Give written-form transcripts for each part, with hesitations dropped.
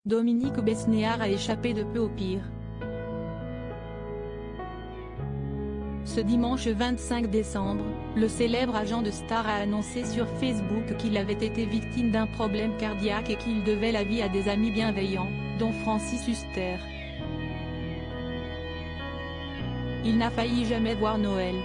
Dominique Besnéard a échappé de peu au pire. Ce dimanche 25 décembre, le célèbre agent de Star a annoncé sur Facebook qu'il avait été victime d'un problème cardiaque et qu'il devait la vie à des amis bienveillants, dont Francis Huster. Il n'a failli jamais voir Noël.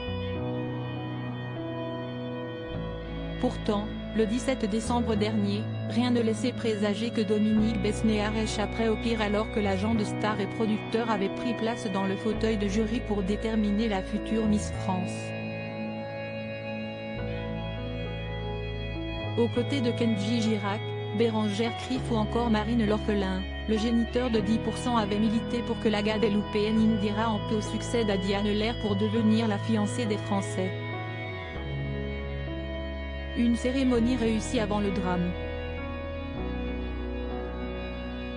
Pourtant, le 17 décembre dernier, rien ne laissait présager que Dominique Besnéard échapperait au pire alors que l'agent de Star et producteur avait pris place dans le fauteuil de jury pour déterminer la future Miss France. Aux côtés de Kenji Girac, Bérengère Krief ou encore Marine L'Orphelin, le géniteur de 10% avait milité pour que la Guadeloupéenne Indira Ampeo succède à Diane Lair pour devenir la fiancée des Français. Une cérémonie réussie avant le drame.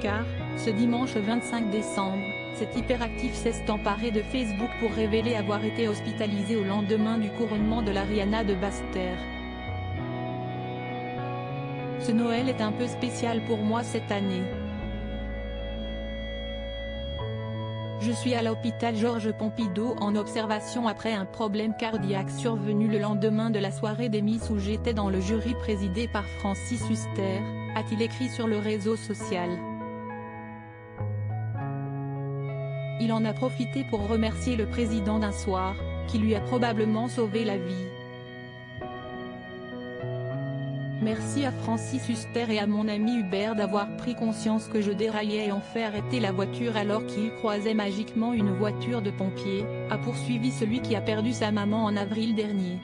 Car, ce dimanche 25 décembre, cet hyperactif s'est emparé de Facebook pour révéler avoir été hospitalisé au lendemain du couronnement de l'Ariana de Basse-Terre. Ce Noël est un peu spécial pour moi cette année. Je suis à l'hôpital Georges Pompidou en observation après un problème cardiaque survenu le lendemain de la soirée des Miss où j'étais dans le jury présidé par Francis Huster, a-t-il écrit sur le réseau social. Il en a profité pour remercier le président d'un soir, qui lui a probablement sauvé la vie. Merci à Francis Huster et à mon ami Hubert d'avoir pris conscience que je déraillais et ont fait arrêter la voiture alors qu'ils croisaient magiquement une voiture de pompiers, a poursuivi celui qui a perdu sa maman en avril dernier.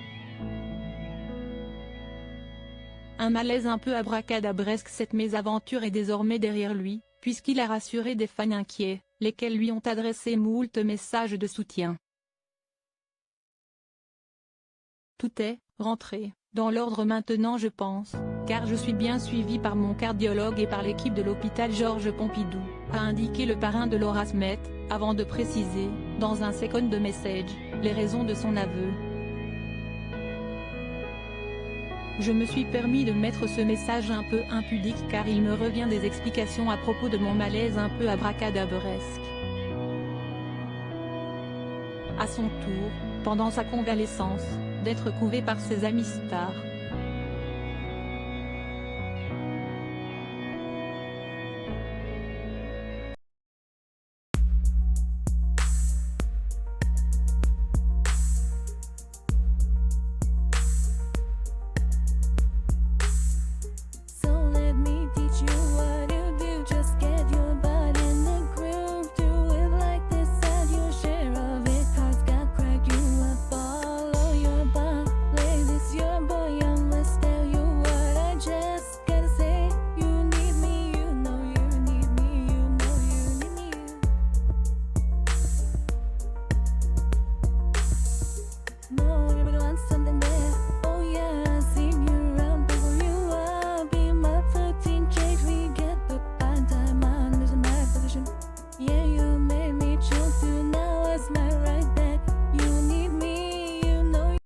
Un malaise un peu abracadabresque. Cette mésaventure est désormais derrière lui, puisqu'il a rassuré des fans inquiets, lesquels lui ont adressé moult messages de soutien. Tout est rentré dans l'ordre maintenant je pense, car je suis bien suivi par mon cardiologue et par l'équipe de l'hôpital Georges Pompidou, a indiqué le parrain de Laura Smet, avant de préciser, dans un second message, les raisons de son aveu. Je me suis permis de mettre ce message un peu impudique car il me revient des explications à propos de mon malaise un peu abracadabresque. À son tour, pendant sa convalescence, d'être couvé par ses amis stars.